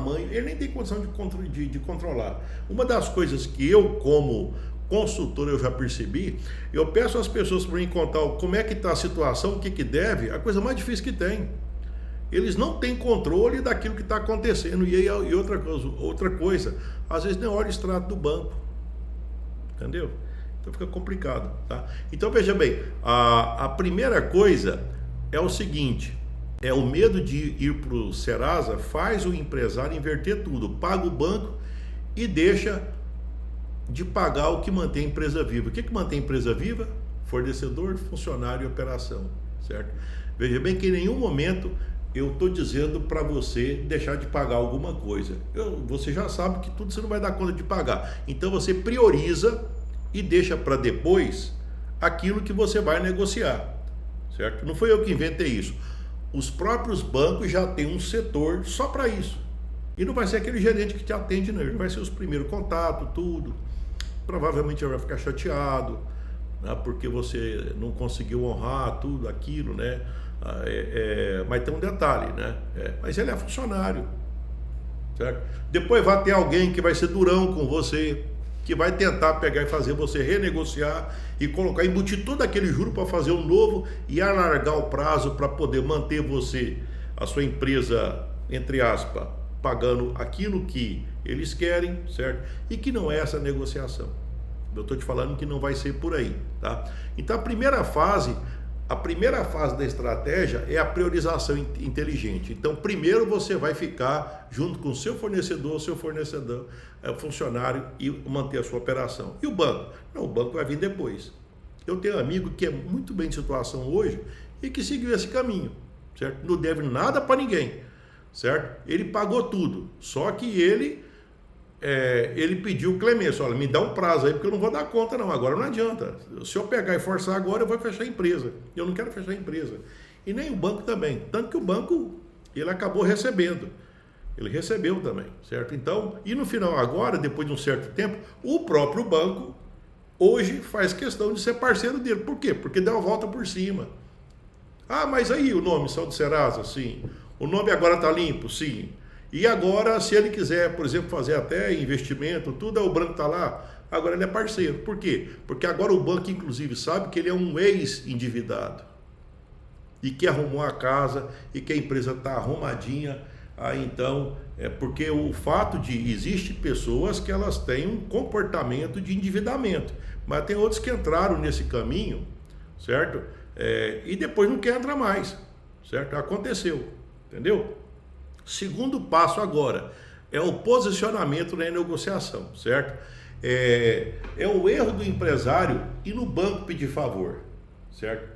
tamanho, ele nem tem condição de controlar. Uma das coisas que eu, como consultor, eu já percebi, eu peço às pessoas para me contar como é que está a situação, o que que deve, a coisa mais difícil que tem. Eles não têm controle daquilo que está acontecendo. E outra coisa, às vezes nem olha o extrato do banco. Entendeu? Então fica complicado, tá? Então veja bem, a primeira coisa é o seguinte, é o medo de ir para o Serasa, faz o empresário inverter tudo, paga o banco e deixa de pagar o que mantém a empresa viva. O que mantém a empresa viva? Fornecedor, funcionário e operação, certo? Veja bem que em nenhum momento eu estou dizendo para você deixar de pagar alguma coisa. Você já sabe que tudo você não vai dar conta de pagar. Então você prioriza e deixa para depois aquilo que você vai negociar, certo? Não foi eu que inventei isso. Os próprios bancos já têm um setor só para isso. E não vai ser aquele gerente que te atende, não. Ele vai ser os primeiros contatos, tudo. Provavelmente ele vai ficar chateado, né, porque você não conseguiu honrar tudo aquilo, né? Mas tem um detalhe, né? Mas ele é funcionário, certo? Depois vai ter alguém que vai ser durão com você, que vai tentar pegar e fazer você renegociar e colocar, embutir todo aquele juro para fazer um novo e alargar o prazo para poder manter você, a sua empresa, entre aspas, pagando aquilo que eles querem, certo? E que não é essa negociação. Eu estou te falando que não vai ser por aí, tá? Então a primeira fase da estratégia é a priorização inteligente. Então, primeiro você vai ficar junto com o seu fornecedor, funcionário, e manter a sua operação. E o banco? Não, o banco vai vir depois. Eu tenho um amigo que é muito bem de situação hoje e que seguiu esse caminho, certo? Não deve nada para ninguém, certo? Ele pagou tudo, só que ele pediu clemência, olha, me dá um prazo aí, porque eu não vou dar conta não, agora não adianta. Se eu pegar e forçar agora, eu vou fechar a empresa. Eu não quero fechar a empresa. E nem o banco também. Tanto que o banco, ele acabou recebendo. Ele recebeu também, certo? Então, e no final agora, depois de um certo tempo, o próprio banco, hoje, faz questão de ser parceiro dele. Por quê? Porque deu a volta por cima. Ah, mas aí o nome saiu do Serasa? Sim. O nome agora está limpo? Sim. E agora, se ele quiser, por exemplo, fazer até investimento, tudo, o banco está lá, agora ele é parceiro. Por quê? Porque agora o banco, inclusive, sabe que ele é um ex-endividado e que arrumou a casa e que a empresa está arrumadinha. Então, porque o fato de existem pessoas que elas têm um comportamento de endividamento, mas tem outros que entraram nesse caminho, certo? E depois não quer entrar mais, certo? Aconteceu, entendeu? Segundo passo agora é o posicionamento na negociação, certo? É o erro do empresário ir no banco pedir favor, certo?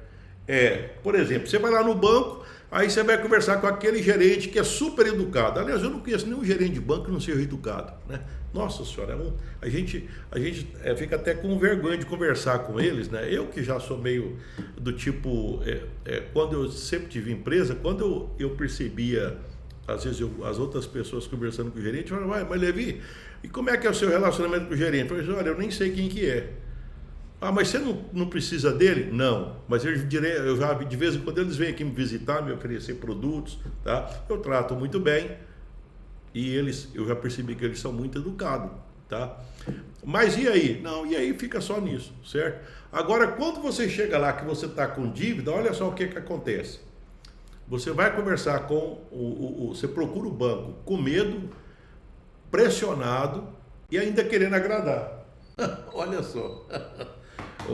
Por exemplo, você vai lá no banco, aí você vai conversar com aquele gerente que é super educado. Aliás, eu não conheço nenhum gerente de banco que não seja educado, né? Nossa senhora, a gente fica até com vergonha de conversar com eles, né? Eu que já sou meio do tipo, quando eu sempre tive empresa, quando eu percebia, às vezes as outras pessoas conversando com o gerente, falavam, mas Levi, e como é que é o seu relacionamento com o gerente? Eu falei, olha, eu nem sei quem que é. Ah, mas você não precisa dele? Não, mas eu já de vez em quando eles vêm aqui me visitar, me oferecer produtos, tá? Eu trato muito bem e eu já percebi que eles são muito educados, tá? Mas e aí? Não, e aí fica só nisso, certo? Agora, quando você chega lá que você está com dívida, olha só o que acontece. Você vai conversar você procura o banco com medo, pressionado e ainda querendo agradar. Olha só.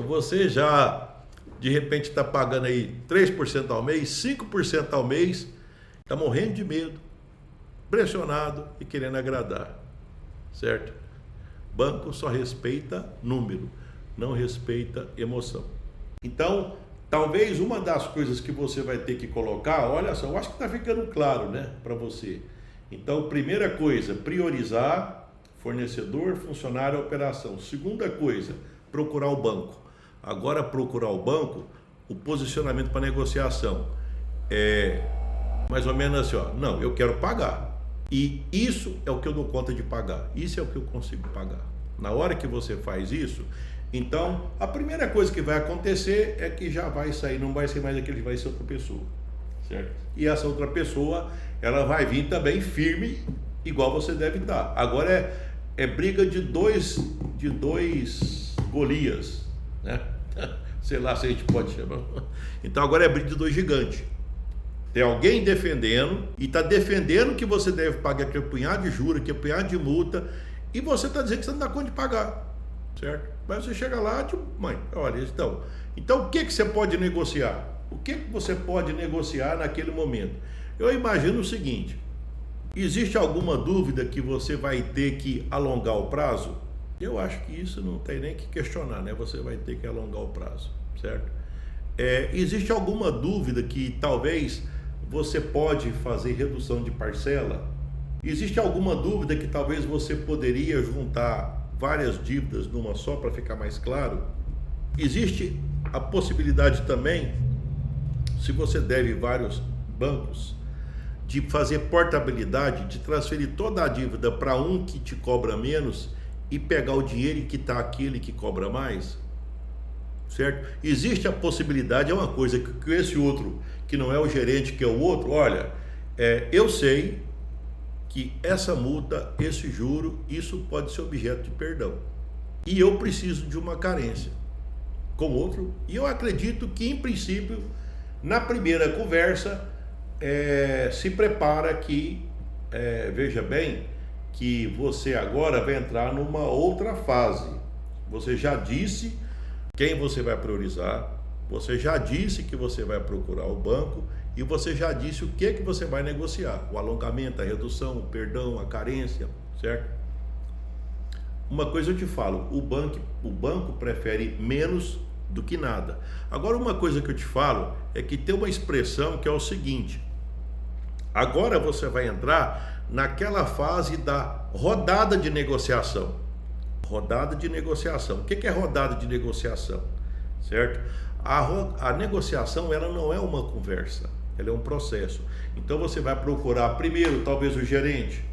Você já, de repente, está pagando aí 3% ao mês, 5% ao mês, está morrendo de medo, pressionado e querendo agradar, certo? Banco só respeita número, não respeita emoção. Então, talvez uma das coisas que você vai ter que colocar, olha só, eu acho que está ficando claro, né, para você. Então, primeira coisa, priorizar fornecedor, funcionário, operação. Segunda coisa, procurar o banco. Agora, procurar o banco, o posicionamento para negociação é mais ou menos assim, ó, não, eu quero pagar. E isso é o que eu dou conta de pagar. Isso é o que eu consigo pagar. Na hora que você faz isso, então, a primeira coisa que vai acontecer é que já vai sair, não vai ser mais aquele, vai ser outra pessoa, certo? E essa outra pessoa, ela vai vir também firme igual você deve estar. Agora é briga de dois Golias, né? Sei lá se a gente pode chamar. Então agora é briga de dois gigantes. Tem alguém defendendo e está defendendo que você deve pagar aquele punhado de juros, aquele punhado de multa, e você está dizendo que você não dá conta de pagar, certo? Mas você chega lá, tipo, mãe, olha, então o que você pode negociar? O que você pode negociar naquele momento? Eu imagino o seguinte: existe alguma dúvida que você vai ter que alongar o prazo? Eu acho que isso não tem nem que questionar, né? Você vai ter que alongar o prazo, certo? Existe alguma dúvida que talvez você pode fazer redução de parcela? Existe alguma dúvida que talvez você poderia juntar várias dívidas numa só para ficar mais claro? Existe a possibilidade também, se você deve vários bancos, de fazer portabilidade, de transferir toda a dívida para um que te cobra menos e pegar o dinheiro e quitar aquele que cobra mais, certo? Existe a possibilidade, é uma coisa que esse outro, que não é o gerente, que é o outro, olha, eu sei que essa multa, esse juro, isso pode ser objeto de perdão. E eu preciso de uma carência com outro, e eu acredito que, em princípio, na primeira conversa, se prepara que, veja bem, que você agora vai entrar numa outra fase. Você já disse quem você vai priorizar, você já disse que você vai procurar o banco e você já disse o que você vai negociar: o alongamento, a redução, o perdão, a carência, certo? Uma coisa eu te falo: o banco prefere menos do que nada. Agora, uma coisa que eu te falo é que tem uma expressão que é o seguinte: agora você vai entrar naquela fase da rodada de negociação. Rodada de negociação. O que é rodada de negociação? Certo? A negociação, ela não é uma conversa, ela é um processo. Então você vai procurar primeiro talvez o gerente.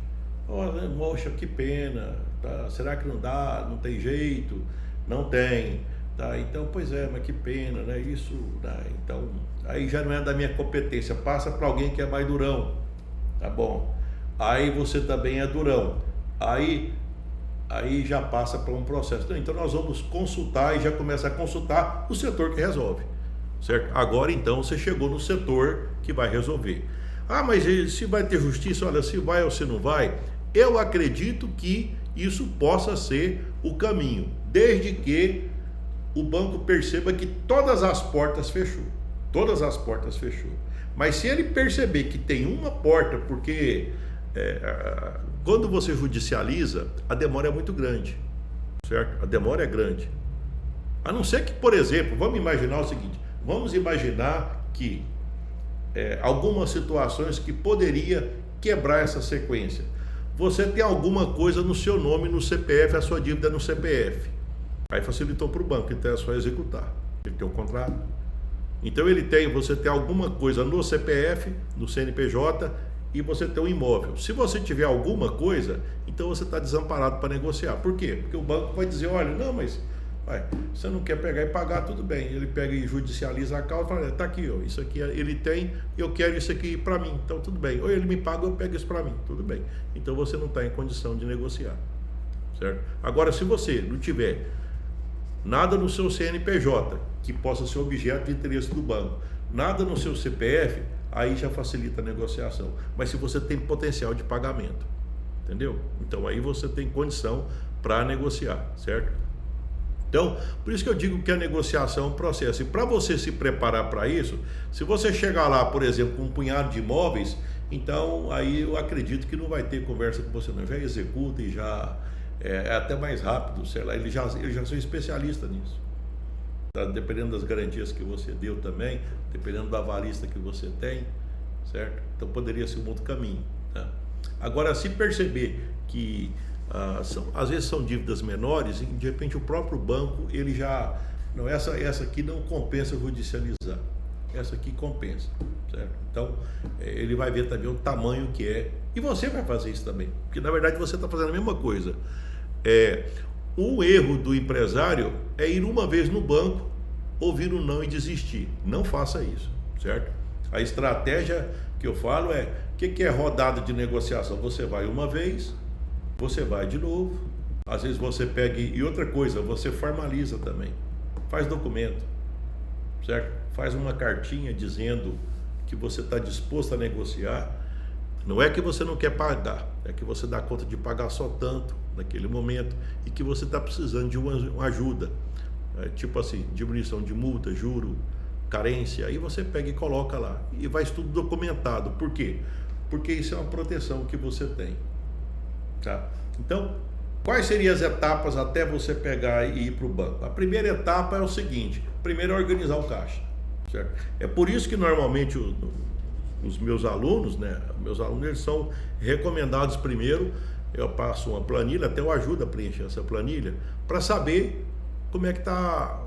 Poxa, que pena, tá? Será que não dá? Não tem jeito? Não tem, tá? Então, pois é, mas que pena, né? Isso, né? Então, aí já não é da minha competência, passa para alguém que é mais durão, tá bom? Aí você também é durão, aí já passa para um processo. Então nós vamos consultar e já começa a consultar o setor que resolve, certo? Agora então você chegou no setor que vai resolver. Mas se vai ter justiça, olha, se vai ou se não vai, eu acredito que isso possa ser o caminho, desde que o banco perceba que todas as portas fechou. Todas as portas fechou. Mas se ele perceber que tem uma porta, porque quando você judicializa, a demora é muito grande, certo? A demora é grande. A não ser que, por exemplo, vamos imaginar o seguinte: vamos imaginar que algumas situações que poderia quebrar essa sequência. Você tem alguma coisa no seu nome, no CPF, a sua dívida é no CPF. Aí facilitou para o banco, então é só executar. Ele tem um contrato. Então você tem alguma coisa no CPF, no CNPJ, e você tem um imóvel. Se você tiver alguma coisa, então você está desamparado para negociar. Por quê? Porque o banco vai dizer: olha, não, mas você não quer pegar e pagar, tudo bem. Ele pega e judicializa a causa e fala: está aqui, ó, isso aqui ele tem, eu quero isso aqui para mim, então tudo bem. Ou ele me paga, eu pego isso para mim, tudo bem. Então você não está em condição de negociar, certo? Agora, se você não tiver nada no seu CNPJ que possa ser objeto de interesse do banco, nada no seu CPF, aí já facilita a negociação. Mas se você tem potencial de pagamento, entendeu? Então aí você tem condição para negociar, certo? Então, por isso que eu digo que a negociação é um processo. E para você se preparar para isso, se você chegar lá, por exemplo, com um punhado de imóveis, então aí eu acredito que não vai ter conversa com você não. Já executa e já é até mais rápido, sei lá, ele já são especialista nisso. Tá? Dependendo das garantias que você deu também, dependendo da avalista que você tem, certo? Então poderia ser um outro caminho, tá? Agora, se perceber que às vezes são dívidas menores, e de repente o próprio banco, ele já, não, essa aqui não compensa judicializar, essa aqui compensa, certo? Então ele vai ver também o tamanho que é, e você vai fazer isso também, porque na verdade você está fazendo a mesma coisa. Um erro do empresário é ir uma vez no banco, ouvir um não e desistir. Não faça isso, certo? A estratégia que eu falo é, o que é rodada de negociação? Você vai uma vez, você vai de novo, às vezes você pega, e outra coisa, você formaliza também, faz documento, certo? Faz uma cartinha dizendo que você está disposto a negociar. Não é que você não quer pagar, é que você dá conta de pagar só tanto naquele momento e que você está precisando de uma ajuda, tipo assim, diminuição de multa, juro, carência. Aí você pega e coloca lá e vai tudo documentado. Por quê? Porque isso é uma proteção que você tem, tá? Então, quais seriam as etapas até você pegar e ir para o banco? A primeira etapa é o seguinte: primeiro é organizar o caixa, certo? É por isso que normalmente os meus alunos, né? Meus alunos, eles são recomendados primeiro, eu passo uma planilha, até eu ajudo a preencher essa planilha, para saber como é que está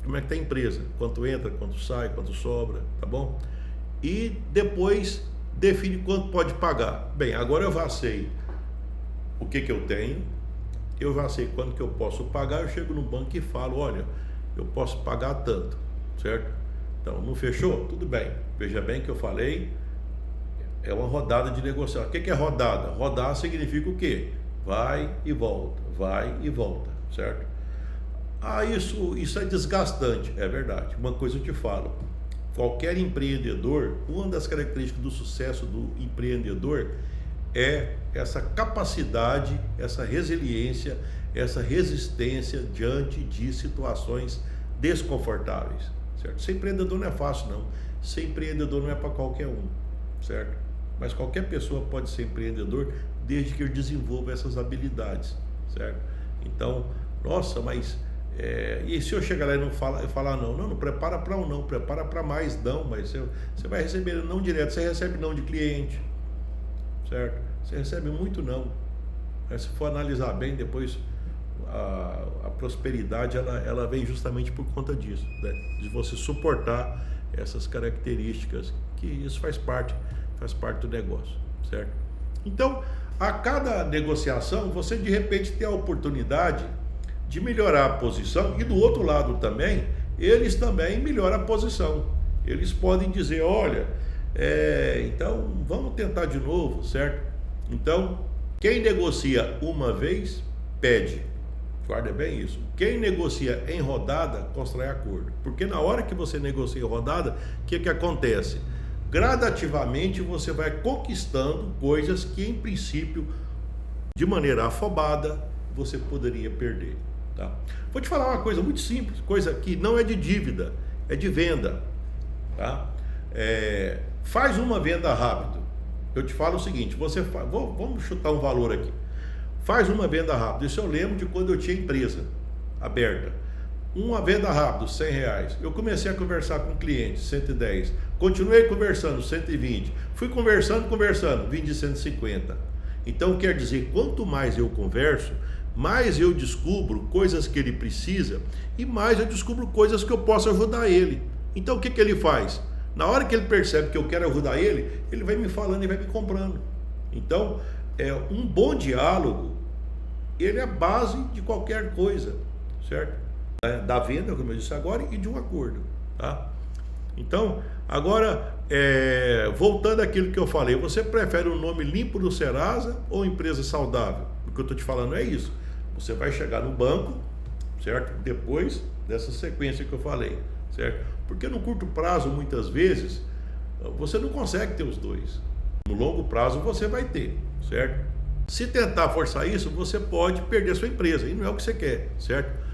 a empresa, quanto entra, quanto sai, quanto sobra, tá bom? E depois define quanto pode pagar. Bem, agora eu já sei o que eu tenho, eu já sei quanto que eu posso pagar, eu chego no banco e falo, olha, eu posso pagar tanto, certo? Então, não fechou? Tudo bem. Veja bem que eu falei, é uma rodada de negociação. O que é rodada? Rodar significa o quê? Vai e volta, certo? Ah, isso é desgastante, é verdade. Uma coisa eu te falo, qualquer empreendedor, uma das características do sucesso do empreendedor é essa capacidade, essa resiliência, essa resistência diante de situações desconfortáveis, certo? Ser empreendedor não é fácil, não. Ser empreendedor não é para qualquer um, certo? Mas qualquer pessoa pode ser empreendedor desde que ele desenvolva essas habilidades, certo? Então, nossa, mas e se eu chegar lá e não falar não prepara para um não, prepara para mais não, mas você vai receber não direto, você recebe não de cliente, certo? Você recebe muito não. Mas se for analisar bem, depois a prosperidade ela vem justamente por conta disso, né? De você suportar essas características, que isso faz parte do negócio, certo? Então, a cada negociação, você de repente tem a oportunidade de melhorar a posição, e do outro lado também, eles também melhoram a posição. Eles podem dizer, olha, então vamos tentar de novo, certo? Então, quem negocia uma vez, pede. Guarda bem isso. Quem negocia em rodada, constrói acordo. Porque na hora que você negocia em rodada, o que acontece? Gradativamente você vai conquistando coisas que, em princípio, de maneira afobada, você poderia perder. Tá? Vou te falar uma coisa muito simples, coisa que não é de dívida, é de venda. Tá? Faz uma venda rápido. Eu te falo o seguinte, vamos chutar um valor aqui. Faz uma venda rápida. Isso eu lembro de quando eu tinha empresa aberta. Uma venda rápida, R$100. Eu comecei a conversar com o cliente, 110. Continuei conversando, 120. Fui conversando, vim de 150. Então quer dizer, quanto mais eu converso, mais eu descubro coisas que ele precisa e mais eu descubro coisas que eu posso ajudar ele. Então o que ele faz? Na hora que ele percebe que eu quero ajudar ele, ele vai me falando e vai me comprando. Então, um bom diálogo, ele é a base de qualquer coisa, certo? Da venda, como eu disse agora, e de um acordo, tá? Então, agora, voltando àquilo que eu falei, você prefere um nome limpo do Serasa ou empresa saudável? O que eu estou te falando é isso. Você vai chegar no banco, certo? Depois dessa sequência que eu falei, certo? Porque no curto prazo, muitas vezes, você não consegue ter os dois. No longo prazo, você vai ter, certo? Se tentar forçar isso, você pode perder a sua empresa, e não é o que você quer, certo?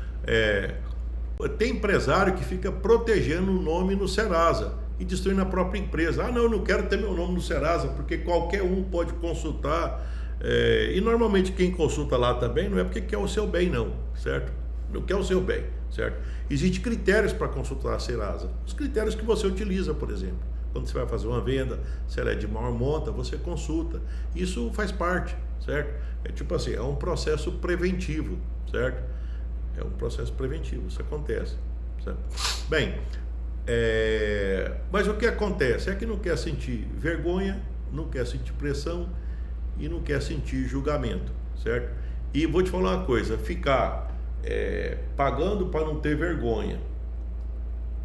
Tem empresário que fica protegendo o nome no Serasa e destruindo a própria empresa. Ah, não, eu não quero ter meu nome no Serasa, porque qualquer um pode consultar. E normalmente quem consulta lá também não é porque quer o seu bem, não, certo? Não quer o seu bem, certo? Existem critérios para consultar a Serasa. Os critérios que você utiliza, por exemplo. Quando você vai fazer uma venda, se ela é de maior monta, você consulta. Isso faz parte, certo? É tipo assim, é um processo preventivo, certo? É um processo preventivo, isso acontece, certo? Bem, mas o que acontece é que não quer sentir vergonha, não quer sentir pressão e não quer sentir julgamento, certo? E vou te falar uma coisa, ficar pagando para não ter vergonha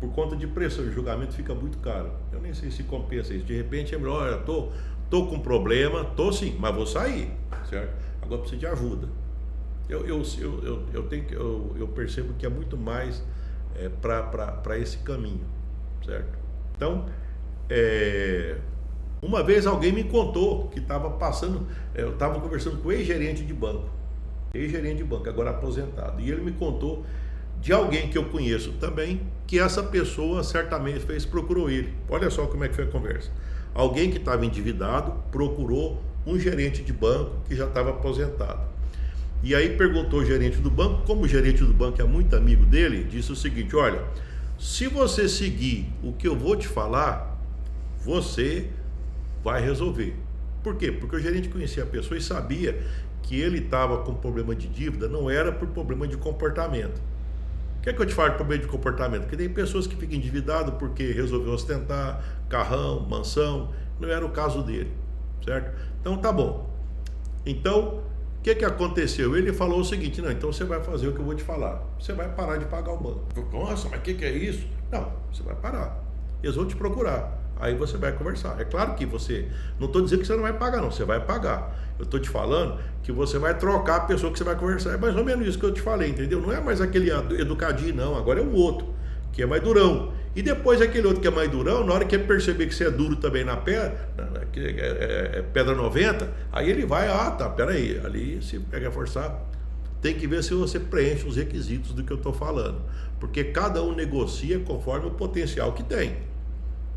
por conta de pressão e julgamento fica muito caro. Eu nem sei se compensa isso. De repente é melhor, olha, tô com problema, tô sim, mas vou sair, certo? Agora preciso de ajuda. Eu percebo que é muito mais para esse caminho, certo? Então, uma vez alguém me contou que estava passando, eu estava conversando com o ex-gerente de banco, agora aposentado, e ele me contou de alguém que eu conheço também, que essa pessoa certamente procurou ele. Olha só como é que foi a conversa. Alguém que estava endividado procurou um gerente de banco que já estava aposentado. E aí perguntou ao gerente do banco, como o gerente do banco é muito amigo dele, disse o seguinte: olha, se você seguir o que eu vou te falar, você vai resolver. Por quê? Porque o gerente conhecia a pessoa e sabia que ele estava com problema de dívida, não era por problema de comportamento. O que é que eu te falo de problema de comportamento? Porque tem pessoas que ficam endividadas porque resolveu ostentar carrão, mansão, não era o caso dele, certo? Então tá bom. Então, o que aconteceu? Ele falou o seguinte: não, então você vai fazer o que eu vou te falar. Você vai parar de pagar o banco. Nossa, mas o que é isso? Não, você vai parar. Eles vão te procurar. Aí você vai conversar. É claro que você... Não estou dizendo que você não vai pagar, não. Você vai pagar. Eu estou te falando que você vai trocar a pessoa que você vai conversar. É mais ou menos isso que eu te falei, entendeu? Não é mais aquele educadinho, não. Agora é o outro, que é mais durão. E depois aquele outro que é mais durão, na hora que ele perceber que você é duro também na pedra, que é pedra 90, aí ele vai, peraí, ali se pega forçar, tem que ver se você preenche os requisitos do que eu estou falando. Porque cada um negocia conforme o potencial que tem.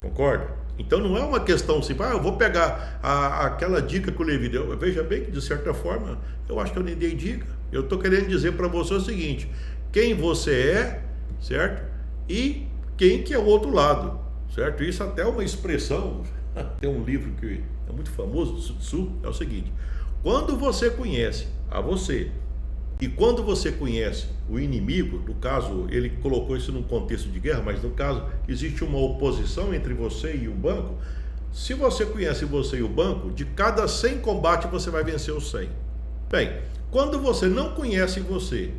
Concorda? Então não é uma questão assim, eu vou pegar aquela dica que o Levi deu. Veja bem que, de certa forma, eu acho que eu nem dei dica. Eu estou querendo dizer para você o seguinte: quem você é, certo? E quem que é o outro lado, certo? Isso até é uma expressão, tem um livro que é muito famoso, do Sun Tzu, é o seguinte: quando você conhece a você e quando você conhece o inimigo, no caso, ele colocou isso num contexto de guerra, mas no caso, existe uma oposição entre você e o banco. Se você conhece você e o banco, de cada 100 combates você vai vencer os 100. Bem, quando você não conhece você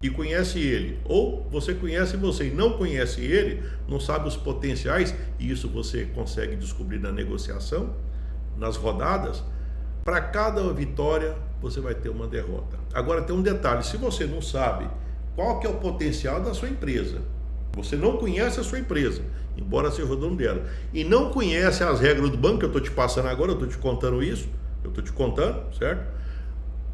e conhece ele, ou você conhece você e não conhece ele, não sabe os potenciais, e isso você consegue descobrir na negociação, nas rodadas, para cada vitória você vai ter uma derrota. Agora tem um detalhe: se você não sabe qual que é o potencial da sua empresa, você não conhece a sua empresa, embora seja o dono dela, e não conhece as regras do banco, que eu estou te passando agora, eu estou te contando isso, eu estou te contando, certo?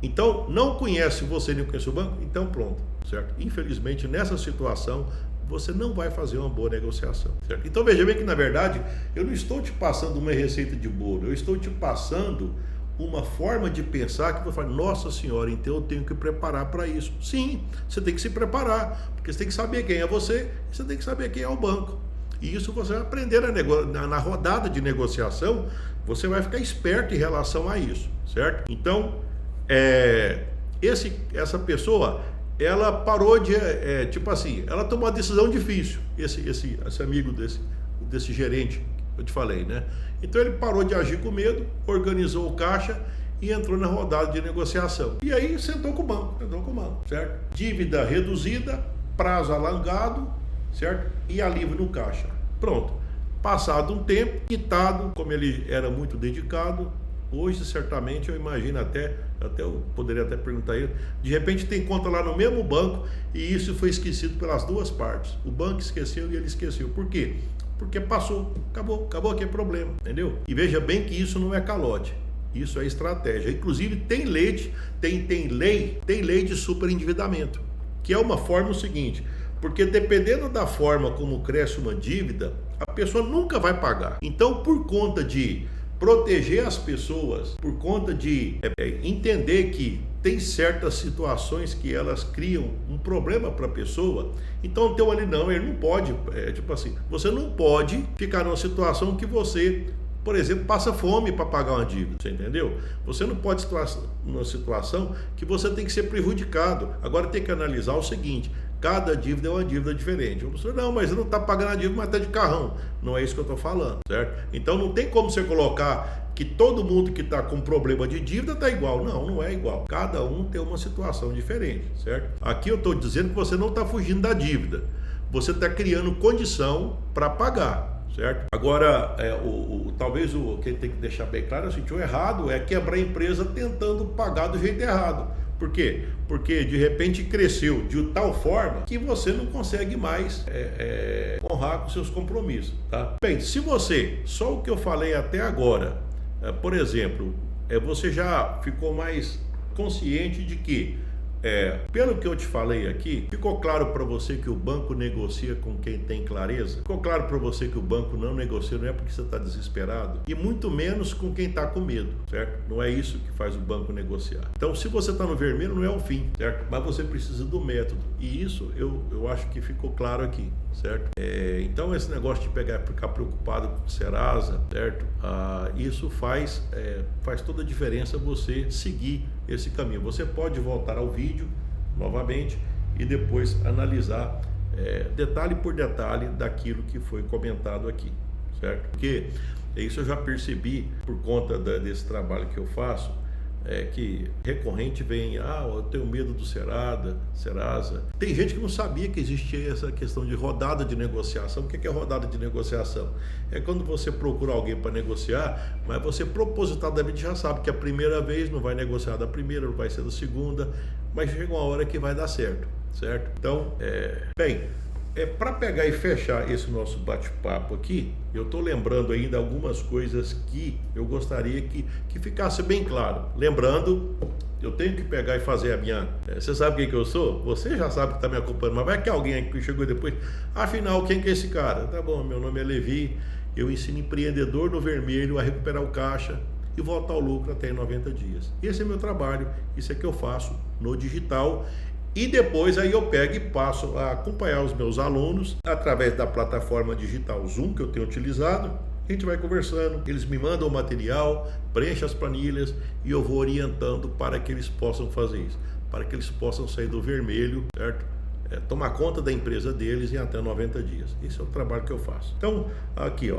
Então, não conhece você nem conhece o banco, então pronto, certo? Infelizmente, nessa situação, você não vai fazer uma boa negociação, certo? Então veja bem que, na verdade, eu não estou te passando uma receita de bolo, eu estou te passando uma forma de pensar que você fala: nossa senhora, então eu tenho que preparar para isso. Sim, você tem que se preparar, porque você tem que saber quem é você e você tem que saber quem é o banco. E isso você vai aprender na rodada de negociação, você vai ficar esperto em relação a isso, certo? Então, essa pessoa, ela parou de, tipo assim, ela tomou uma decisão difícil, esse amigo desse gerente, eu te falei, né? Então ele parou de agir com medo, organizou o caixa e entrou na rodada de negociação. E aí sentou com o banco, certo? Dívida reduzida, prazo alongado, certo? E alívio no caixa. Pronto. Passado um tempo, quitado, como ele era muito dedicado, hoje certamente eu imagino até eu poderia até perguntar a ele, de repente tem conta lá no mesmo banco e isso foi esquecido pelas duas partes. O banco esqueceu e ele esqueceu. Por quê? Porque passou, acabou aquele problema, entendeu? E veja bem que isso não é calote, isso é estratégia. Inclusive tem lei de superendividamento, que é uma forma seguinte, porque dependendo da forma como cresce uma dívida, a pessoa nunca vai pagar. Então, por conta de proteger as pessoas, por conta de entender que tem certas situações que elas criam um problema para a pessoa, então tem ali não, ele não pode, tipo assim, você não pode ficar numa situação que você, por exemplo, passa fome para pagar uma dívida, você entendeu? Você não pode estar numa situação que você tem que ser prejudicado. Agora tem que analisar o seguinte: cada dívida é uma dívida diferente. Você, não, mas não está pagando a dívida, mas está de carrão. Não é isso que eu estou falando, certo? Então não tem como você colocar que todo mundo que está com problema de dívida está igual. Não é igual. Cada um tem uma situação diferente, certo? Aqui eu estou dizendo que você não está fugindo da dívida. você está criando condição para pagar, certo? Agora, talvez o que tem que deixar bem claro é o seguinte: o errado é quebrar a empresa tentando pagar do jeito errado. Por quê? Porque de repente cresceu de tal forma que você não consegue mais honrar com seus compromissos, tá? Bem, se você, só o que eu falei até agora, por exemplo, você já ficou mais consciente de que, pelo que eu te falei aqui, ficou claro para você que o banco negocia com quem tem clareza? Ficou claro para você que o banco não negocia, não é porque você está desesperado? E muito menos com quem está com medo, certo? Não é isso que faz o banco negociar. Então, se você está no vermelho, não é o fim, certo? Mas você precisa do método. E isso eu acho que ficou claro aqui, certo? Então, esse negócio de ficar preocupado com o Serasa, certo? Isso faz toda a diferença você seguir esse caminho. Você pode voltar ao vídeo novamente e depois analisar detalhe por detalhe daquilo que foi comentado aqui, certo? Porque isso eu já percebi por conta desse trabalho que eu faço, que recorrente vem, eu tenho medo do Serasa. Tem gente que não sabia que existia essa questão de rodada de negociação. O que é rodada de negociação? É quando você procura alguém para negociar, mas você propositadamente já sabe que a primeira vez não vai negociar da primeira, não vai ser da segunda, mas chega uma hora que vai dar certo, certo? Então, para pegar e fechar esse nosso bate-papo aqui, eu estou lembrando ainda algumas coisas que eu gostaria que ficasse bem claro. Lembrando, eu tenho que pegar e fazer a minha... Você sabe quem que eu sou? Você já sabe que está me acompanhando, mas vai que alguém aqui que chegou depois... Afinal, quem que é esse cara? Tá bom, meu nome é Levi, eu ensino empreendedor no vermelho a recuperar o caixa e voltar ao lucro até em 90 dias. Esse é meu trabalho, isso é que eu faço no digital. E depois aí eu pego e passo a acompanhar os meus alunos através da plataforma digital Zoom que eu tenho utilizado. A gente vai conversando, eles me mandam o material, preenchem as planilhas e eu vou orientando para que eles possam fazer isso, para que eles possam sair do vermelho, certo? Tomar conta da empresa deles em até 90 dias. Esse é o trabalho que eu faço. Então, aqui,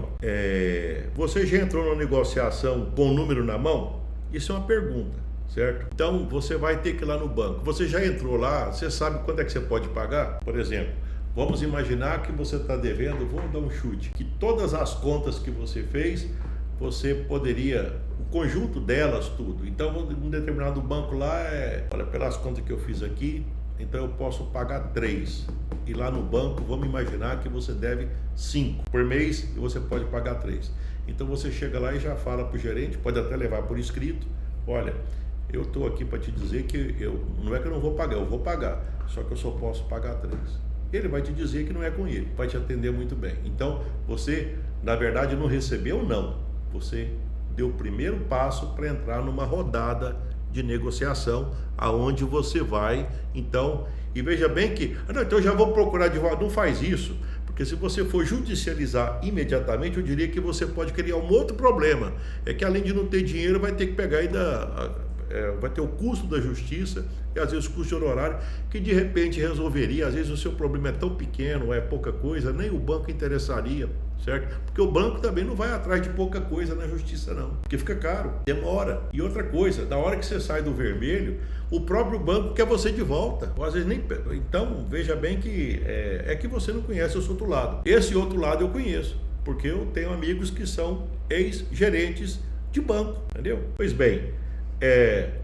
você já entrou na negociação com o número na mão? Isso é uma pergunta. Certo? Então você vai ter que ir lá no banco. Você já entrou lá, você sabe quando é que você pode pagar? Por exemplo, vamos imaginar que você está devendo, vamos dar um chute, que todas as contas que você fez, você poderia, o conjunto delas, tudo. Então, um determinado banco lá olha, pelas contas que eu fiz aqui, então eu posso pagar 3. E lá no banco, vamos imaginar que você deve 5 por mês e você pode pagar 3. Então você chega lá e já fala para o gerente, pode até levar por escrito, olha, eu estou aqui para te dizer que não é que eu não vou pagar, eu vou pagar, só que eu só posso pagar 3. Ele vai te dizer que não é com ele, vai te atender muito bem. Então, você, na verdade, não recebeu não. Você deu o primeiro passo para entrar numa rodada de negociação, aonde você vai, então, e veja bem que, então eu já vou procurar advogado, não faz isso, porque se você for judicializar imediatamente, eu diria que você pode criar um outro problema, é que além de não ter dinheiro, vai ter que pegar vai ter o custo da justiça e às vezes o custo de honorário que de repente resolveria, às vezes o seu problema é tão pequeno, é pouca coisa, nem o banco interessaria, certo? Porque o banco também não vai atrás de pouca coisa na justiça não, porque fica caro, demora. E outra coisa, na hora que você sai do vermelho, o próprio banco quer você de volta, ou às vezes nem... Então, veja bem que é que você não conhece esse outro lado. Esse outro lado eu conheço, porque eu tenho amigos que são ex-gerentes de banco, entendeu? Pois bem,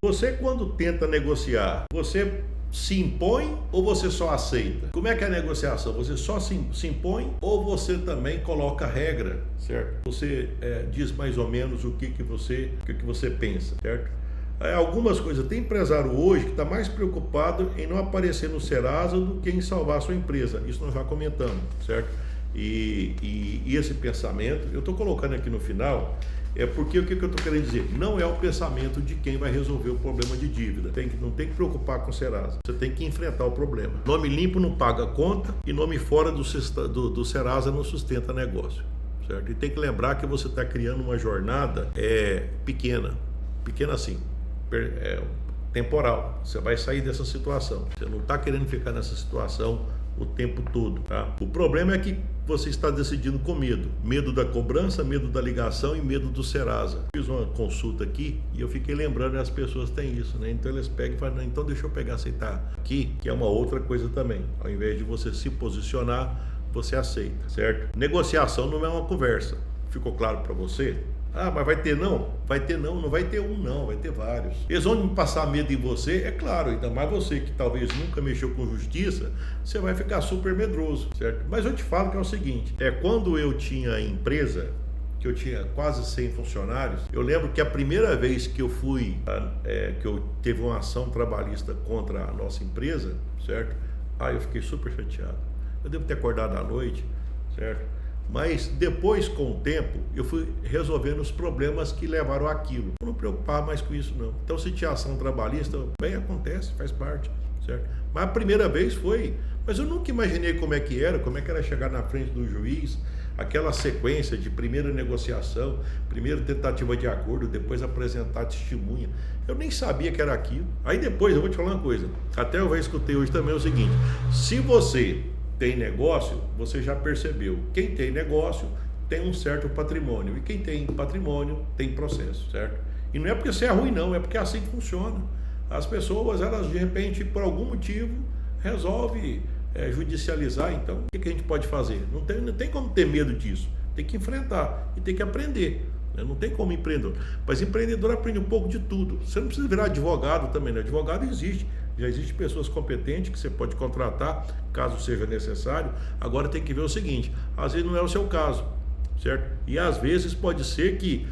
você quando tenta negociar, você se impõe ou você só aceita? Como é que é a negociação? Você só se impõe ou você também coloca regra, certo? Você diz mais ou menos o que você pensa, certo? Algumas coisas, tem empresário hoje que está mais preocupado em não aparecer no Serasa do que em salvar a sua empresa, isso nós já comentamos, certo? E esse pensamento, eu estou colocando aqui no final, porque o que eu estou querendo dizer? Não é o pensamento de quem vai resolver o problema de dívida. Não tem que preocupar com o Serasa. Você tem que enfrentar o problema. Nome limpo não paga conta e nome fora do Serasa não sustenta negócio. Certo? E tem que lembrar que você está criando uma jornada pequena assim, temporal. Você vai sair dessa situação. Você não está querendo ficar nessa situação o tempo todo. Tá? O problema é que você está decidindo com medo. Medo da cobrança, medo da ligação e medo do Serasa. Fiz uma consulta aqui e eu fiquei lembrando que as pessoas têm isso, né? Então eles pegam e falam, então deixa eu pegar, aceitar aqui, que é uma outra coisa também. Ao invés de você se posicionar, você aceita, certo? Negociação não é uma conversa. Ficou claro para você? Ah, mas vai ter não? Vai ter não vai ter um não, vai ter vários. Eles vão passar medo em você, é claro, ainda mais você que talvez nunca mexeu com justiça, você vai ficar super medroso, certo? Mas eu te falo que é o seguinte, quando eu tinha empresa, que eu tinha quase 100 funcionários, eu lembro que a primeira vez que eu fui, que eu teve uma ação trabalhista contra a nossa empresa, certo? Eu fiquei super chateado. Eu devo ter acordado à noite, certo? Mas depois, com o tempo, eu fui resolvendo os problemas que levaram àquilo. Eu não me preocupava mais com isso, não. Então, se tinha ação trabalhista, bem, acontece, faz parte, certo? Mas a primeira vez foi... Mas eu nunca imaginei como é que era chegar na frente do juiz, aquela sequência de primeira negociação, primeira tentativa de acordo, depois apresentar testemunha. Eu nem sabia que era aquilo. Aí depois, eu vou te falar uma coisa, até eu já escutei hoje também o seguinte, se você tem negócio, você já percebeu, quem tem negócio tem um certo patrimônio, e quem tem patrimônio tem processo, certo? E não é porque você é ruim não, é porque é assim que funciona. As pessoas, elas de repente, por algum motivo, resolvem judicializar, então o que a gente pode fazer? Não tem como ter medo disso, tem que enfrentar e tem que aprender. Não tem como empreendedor, mas empreendedor aprende um pouco de tudo. Você não precisa virar advogado também, né? Advogado existe, já existe pessoas competentes que você pode contratar, caso seja necessário. Agora tem que ver o seguinte, às vezes não é o seu caso, certo? E às vezes pode ser que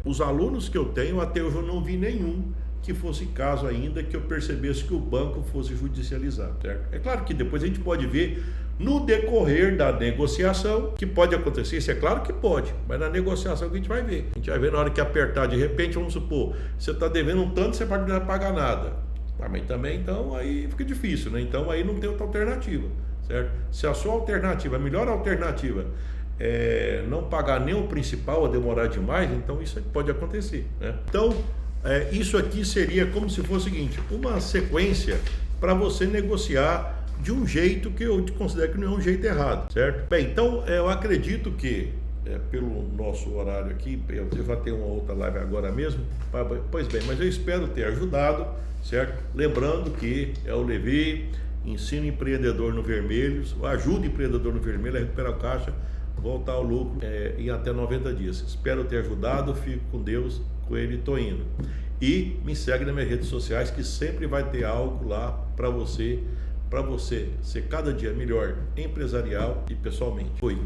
os alunos que eu tenho, até hoje eu não vi nenhum que fosse caso ainda que eu percebesse que o banco fosse judicializar, certo? É claro que depois a gente pode ver no decorrer da negociação que pode acontecer, isso é claro que pode, mas na negociação que a gente vai ver. A gente vai ver na hora que apertar, de repente, vamos supor, você está devendo um tanto, você não vai pagar nada. Mas também, então, aí fica difícil, né? Então, aí não tem outra alternativa, certo? Se a sua alternativa, a melhor alternativa não pagar nem o principal ou demorar demais, então isso pode acontecer, né? Então, isso aqui seria como se fosse o seguinte, uma sequência para você negociar de um jeito que eu considero que não é um jeito errado, certo? Bem, então eu acredito que, pelo nosso horário aqui, eu já tenho uma outra live agora mesmo, pois bem, mas eu espero ter ajudado, certo? Lembrando que o Levi, ensina empreendedor no vermelho, ajuda empreendedor no vermelho a recuperar a caixa, voltar ao lucro em até 90 dias. Espero ter ajudado, fico com Deus, com ele, tô indo. E me segue nas minhas redes sociais que sempre vai ter algo lá para você ser cada dia melhor empresarial e pessoalmente. Fui.